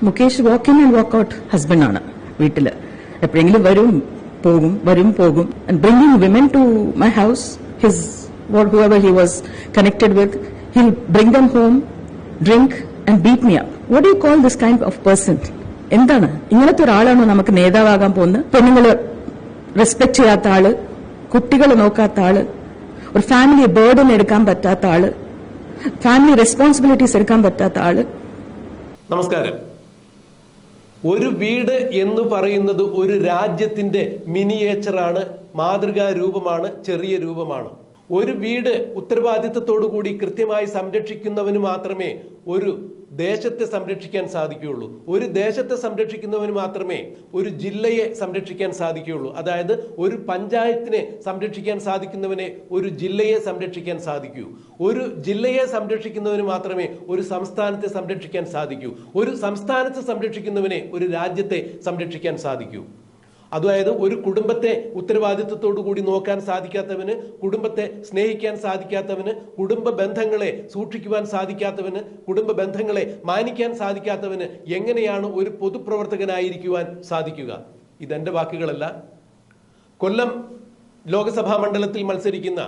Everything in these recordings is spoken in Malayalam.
Mukesh walk in and walk out husband ആണ് വീട്ടില്. എപ്പോഴെങ്കിലും വരും പോകും, വരും പോകും. And bringing women to my house, his whoever he was connected with, he'll bring them home, drink and beat me up. What do you call this kind of person? എന്താണ് ഇങ്ങനത്തെ ഒരാളാണോ നമുക്ക് നേതാവാകാൻ പോകുന്നത്? പെണ്ണുങ്ങള് റെസ്പെക്ട് ചെയ്യാത്ത ആള്, കുട്ടികളെ നോക്കാത്ത ആള്, ഒരു ഫാമിലി ബേർഡൻ എടുക്കാൻ പറ്റാത്ത ആള്, ഫാമിലി റെസ്പോൺസിബിലിറ്റീസ് എടുക്കാൻ പറ്റാത്ത ആള്. നമസ്കാരം. ഒരു വീട് എന്ന് പറയുന്നത് ഒരു രാജ്യത്തിന്റെ മിനിയേച്ചറാണ്, മാതൃകാ രൂപമാണ്, ചെറിയ രൂപമാണ്. ഒരു വീട് ഉത്തരവാദിത്തത്തോടുകൂടി കൃത്യമായി സംരക്ഷിക്കുന്നവന് മാത്രമേ ഒരു ദേശത്തെ സംരക്ഷിക്കാൻ സാധിക്കുകയുള്ളൂ. ഒരു ദേശത്തെ സംരക്ഷിക്കുന്നവന് മാത്രമേ ഒരു ജില്ലയെ സംരക്ഷിക്കാൻ സാധിക്കുകയുള്ളൂ. അതായത് ഒരു പഞ്ചായത്തിനെ സംരക്ഷിക്കാൻ സാധിക്കുന്നവനെ ഒരു ജില്ലയെ സംരക്ഷിക്കാൻ സാധിക്കൂ. ഒരു ജില്ലയെ സംരക്ഷിക്കുന്നവന് മാത്രമേ ഒരു സംസ്ഥാനത്തെ സംരക്ഷിക്കാൻ സാധിക്കൂ. ഒരു സംസ്ഥാനത്തെ സംരക്ഷിക്കുന്നവനെ ഒരു രാജ്യത്തെ സംരക്ഷിക്കാൻ സാധിക്കൂ. അതായത് ഒരു കുടുംബത്തെ ഉത്തരവാദിത്വത്തോടു കൂടി നോക്കാൻ സാധിക്കാത്തവന്, കുടുംബത്തെ സ്നേഹിക്കാൻ സാധിക്കാത്തവന്, കുടുംബ ബന്ധങ്ങളെ സൂക്ഷിക്കുവാൻ സാധിക്കാത്തവന്, കുടുംബ ബന്ധങ്ങളെ മാനിക്കാൻ സാധിക്കാത്തവന് എങ്ങനെയാണ് ഒരു പൊതുപ്രവർത്തകനായിരിക്കുവാൻ സാധിക്കുക? ഇതെന്റെ വാക്കുകളല്ല. കൊല്ലം ലോകസഭാ മണ്ഡലത്തിൽ മത്സരിക്കുന്ന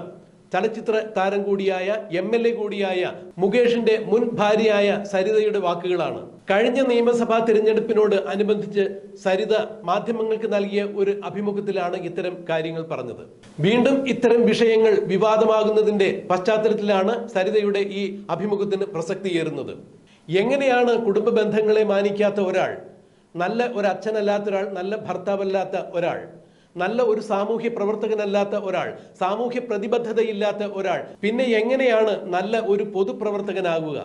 ചലച്ചിത്ര താരം കൂടിയായ MLA കൂടിയായ മുകേഷിന്റെ മുൻ ഭാര്യയായ സരിതയുടെ വാക്കുകളാണ്. കഴിഞ്ഞ നിയമസഭാ തിരഞ്ഞെടുപ്പിനോട് അനുബന്ധിച്ച് സരിത മാധ്യമങ്ങൾക്ക് നൽകിയ ഒരു അഭിമുഖത്തിലാണ് ഇത്തരം കാര്യങ്ങൾ പറഞ്ഞത്. വീണ്ടും ഇത്തരം വിഷയങ്ങൾ വിവാദമാകുന്നതിന്റെ പശ്ചാത്തലത്തിലാണ് സരിതയുടെ ഈ അഭിമുഖത്തിന് പ്രസക്തിയേറുന്നത്. എങ്ങനെയാണ് കുടുംബ ബന്ധങ്ങളെ മാനിക്കാത്ത ഒരാൾ, നല്ല ഒരു അച്ഛനല്ലാത്ത ഒരാൾ, നല്ല ഭർത്താവല്ലാത്ത ഒരാൾ, നല്ല ഒരു സാമൂഹ്യ പ്രവർത്തകനല്ലാത്ത ഒരാൾ, സാമൂഹ്യ പ്രതിബദ്ധതയില്ലാത്ത ഒരാൾ പിന്നെ എങ്ങനെയാണ് നല്ല ഒരു പൊതുപ്രവർത്തകനാകുക?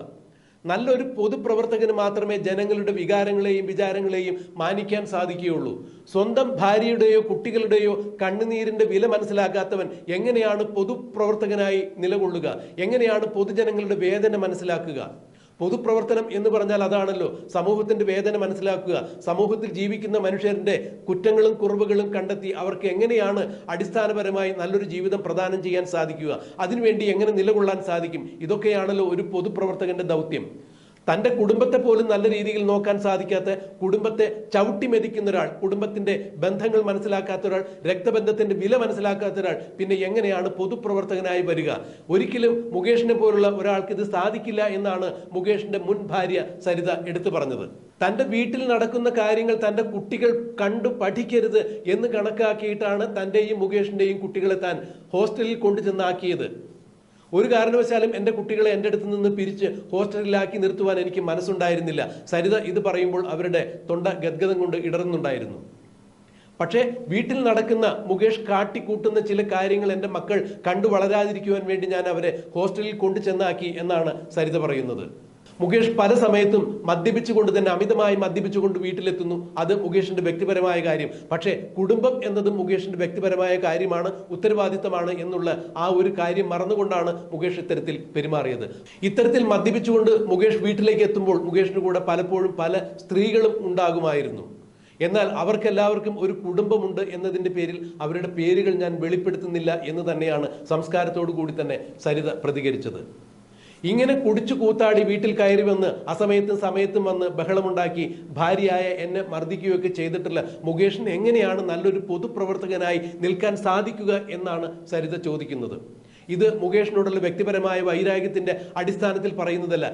നല്ലൊരു പൊതുപ്രവർത്തകന് മാത്രമേ ജനങ്ങളുടെ വികാരങ്ങളെയും വിചാരങ്ങളെയും മാനിക്കാൻ സാധിക്കുകയുള്ളൂ. സ്വന്തം ഭാര്യയുടെയോ കുട്ടികളുടെയോ കണ്ണുനീരിന്റെ വില മനസ്സിലാക്കാത്തവൻ എങ്ങനെയാണ് പൊതുപ്രവർത്തകനായി നിലകൊള്ളുക? എങ്ങനെയാണ് പൊതുജനങ്ങളുടെ വേദന മനസ്സിലാക്കുക? പൊതുപ്രവർത്തനം എന്ന് പറഞ്ഞാൽ അതാണല്ലോ, സമൂഹത്തിന്റെ വേദന മനസ്സിലാക്കുക, സമൂഹത്തിൽ ജീവിക്കുന്ന മനുഷ്യരുടെ കുറ്റങ്ങളും കുറവുകളും കണ്ടെത്തി അവർക്ക് എങ്ങനെയാണ് അടിസ്ഥാനപരമായി നല്ലൊരു ജീവിതം പ്രദാനം ചെയ്യാൻ സാധിക്കുക, അതിനുവേണ്ടി എങ്ങനെ നിലകൊള്ളാൻ സാധിക്കും. ഇതൊക്കെയാണല്ലോ ഒരു പൊതുപ്രവർത്തകന്റെ ദൗത്യം. തന്റെ കുടുംബത്തെ പോലും നല്ല രീതിയിൽ നോക്കാൻ സാധിക്കാത്ത, കുടുംബത്തെ ചവിട്ടി മെതിക്കുന്ന ഒരാൾ, കുടുംബത്തിന്റെ ബന്ധങ്ങൾ മനസ്സിലാക്കാത്ത ഒരാൾ, രക്തബന്ധത്തിന്റെ വില മനസ്സിലാക്കാത്ത ഒരാൾ പിന്നെ എങ്ങനെയാണ് പൊതുപ്രവർത്തകനായി വരിക? ഒരിക്കലും മുകേഷിനെ പോലുള്ള ഒരാൾക്ക് ഇത് സാധിക്കില്ല എന്നാണ് മുകേഷിന്റെ മുൻ ഭാര്യ സരിത എടുത്തു പറഞ്ഞത്. തന്റെ വീട്ടിൽ നടക്കുന്ന കാര്യങ്ങൾ തന്റെ കുട്ടികൾ കണ്ടു പഠിക്കരുത് എന്ന് കണക്കാക്കിയിട്ടാണ് തന്റെയും മുകേഷിന്റെയും കുട്ടികളെ താൻ ഹോസ്റ്റലിൽ കൊണ്ടുചെന്നാക്കിയത്. ഒരു കാരണവശാലും എൻ്റെ കുട്ടികളെ എൻ്റെ അടുത്ത് നിന്ന് പിരിച്ച് ഹോസ്റ്റലിലാക്കി നിർത്തുവാൻ എനിക്ക് മനസ്സുണ്ടായിരുന്നില്ല. സരിത ഇത് പറയുമ്പോൾ അവരുടെ തൊണ്ട ഗദ്ഗതം കൊണ്ട് ഇടറുന്നുണ്ടായിരുന്നു. പക്ഷേ വീട്ടിൽ നടക്കുന്ന മുകേഷ് കാട്ടിക്കൂട്ടുന്ന ചില കാര്യങ്ങൾ എൻ്റെ മക്കൾ കണ്ടു വളരാതിരിക്കുവാൻ വേണ്ടി ഞാൻ അവരെ ഹോസ്റ്റലിൽ കൊണ്ടു ചെന്നാക്കി എന്നാണ് സരിത പറയുന്നത്. മുകേഷ് പല സമയത്തും മദ്യപിച്ചുകൊണ്ട് തന്നെ, അമിതമായി മദ്യപിച്ചുകൊണ്ട് വീട്ടിലെത്തുന്നു. അത് മുകേഷിന്റെ വ്യക്തിപരമായ കാര്യം. പക്ഷേ കുടുംബം എന്നതും മുകേഷിന്റെ വ്യക്തിപരമായ കാര്യമാണ്, ഉത്തരവാദിത്തമാണ് എന്നുള്ള ആ ഒരു കാര്യം മറന്നുകൊണ്ടാണ് മുകേഷ് ഇത്തരത്തിൽ പെരുമാറിയത്. ഇത്തരത്തിൽ മദ്യപിച്ചുകൊണ്ട് മുകേഷ് വീട്ടിലേക്ക് എത്തുമ്പോൾ മുകേഷിന് കൂടെ പലപ്പോഴും പല സ്ത്രീകളും ഉണ്ടാകുമായിരുന്നു. എന്നാൽ അവർക്കെല്ലാവർക്കും ഒരു കുടുംബമുണ്ട് എന്നതിന്റെ പേരിൽ അവരുടെ പേരുകൾ ഞാൻ വെളിപ്പെടുത്തുന്നില്ല എന്ന് തന്നെയാണ് സംസ്കാരത്തോടു കൂടി തന്നെ സരിത പ്രതികരിച്ചത്. ഇങ്ങനെ കുടിച്ചു കൂത്താടി വീട്ടിൽ കയറി വന്ന് അസമയത്തും സമയത്തും വന്ന് ബഹളമുണ്ടാക്കി ഭാര്യയായ എന്നെ മർദ്ദിക്കുകയൊക്കെ ചെയ്തിട്ടുള്ള മുകേഷിന് എങ്ങനെയാണ് നല്ലൊരു പൊതുപ്രവർത്തകനായി നിൽക്കാൻ സാധിക്കുക എന്നാണ് സരിത ചോദിക്കുന്നത്. ഇത് മുകേഷിനോടുള്ള വ്യക്തിപരമായ വൈരാഗ്യത്തിന്റെ അടിസ്ഥാനത്തിൽ പറയുന്നതല്ല.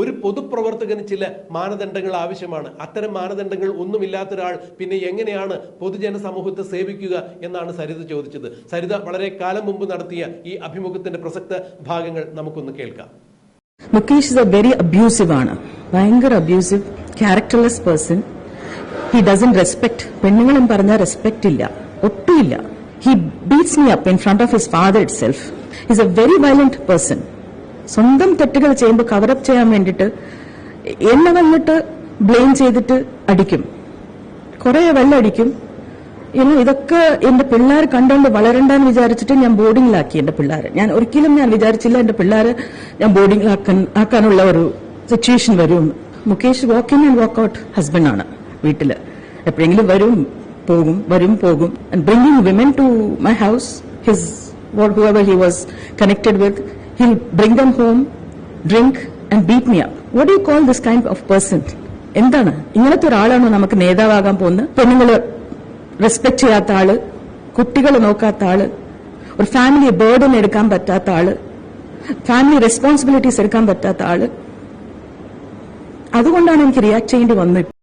ഒരു പൊതുപ്രവർത്തകന് ചില മാനദണ്ഡങ്ങൾ ആവശ്യമാണ്. അത്തരം മാനദണ്ഡങ്ങൾ ഒന്നുമില്ലാത്ത ഒരാൾ പിന്നെ എങ്ങനെയാണ് പൊതുജന സമൂഹത്തെ സേവിക്കുക എന്നാണ് സരിത ചോദിച്ചത്. സരിത വളരെ കാലം മുമ്പ് നടത്തിയ ഈ അഭിമുഖത്തിന്റെ പ്രസക്ത ഭാഗങ്ങൾ നമുക്കൊന്ന് കേൾക്കാം. Mukesh is a very abusive ആണ്, ഭയങ്കര abusive, characterless person. He doesn't respect. പെണ്ണുങ്ങളും പറഞ്ഞാൽ റെസ്പെക്ട് ഇല്ല, ഒട്ടുമില്ല. He beats me up in front of his father itself. His a very violent person. സ്വന്തം തെറ്റുകൾ ചെയ്യുമ്പോൾ കവറപ്പ് ചെയ്യാൻ വേണ്ടിയിട്ട് എന്നെ വന്നിട്ട് ബ്ലെയിം ചെയ്തിട്ട് അടിക്കും, കുറെ വെള്ളം അടിക്കും. ഇതൊക്കെ എന്റെ പിള്ളേർ കണ്ടുകൊണ്ട് വളരണ്ടെന്ന് വിചാരിച്ചിട്ട് ഞാൻ ബോർഡിങ്ങിലാക്കി എന്റെ പിള്ളേരെ. ഞാൻ ഒരിക്കലും വിചാരിച്ചില്ല എന്റെ പിള്ളേരെ ഞാൻ ബോർഡിങ്ങിലാക്കാനുള്ള ഒരു സിറ്റുവേഷൻ വരുമെന്ന്. Mukesh walk in and walk out husband ആണ് വീട്ടില്. എപ്പോഴെങ്കിലും വരും പോകും, വരും പോകും. And bringing women to my house, his whoever he was connected with, he'll bring them home, drink and beat me up. What do you call this kind of person? എന്താണ് ഇങ്ങനത്തെ ഒരാളാണോ നമുക്ക് നേതാവാകാൻ പോകുന്നത്? പെണ്ണുങ്ങള് റെസ്പെക്ട് ചെയ്യാത്ത ആള്, കുട്ടികളെ നോക്കാത്ത ആള്, ഒരു ഫാമിലി ബേർഡൻ എടുക്കാൻ പറ്റാത്ത ആള്, ഫാമിലി റെസ്പോൺസിബിലിറ്റീസ് എടുക്കാൻ പറ്റാത്ത ആള്. അതുകൊണ്ടാണ് എനിക്ക് റിയാക്ട് ചെയ്യേണ്ടി വന്നത്.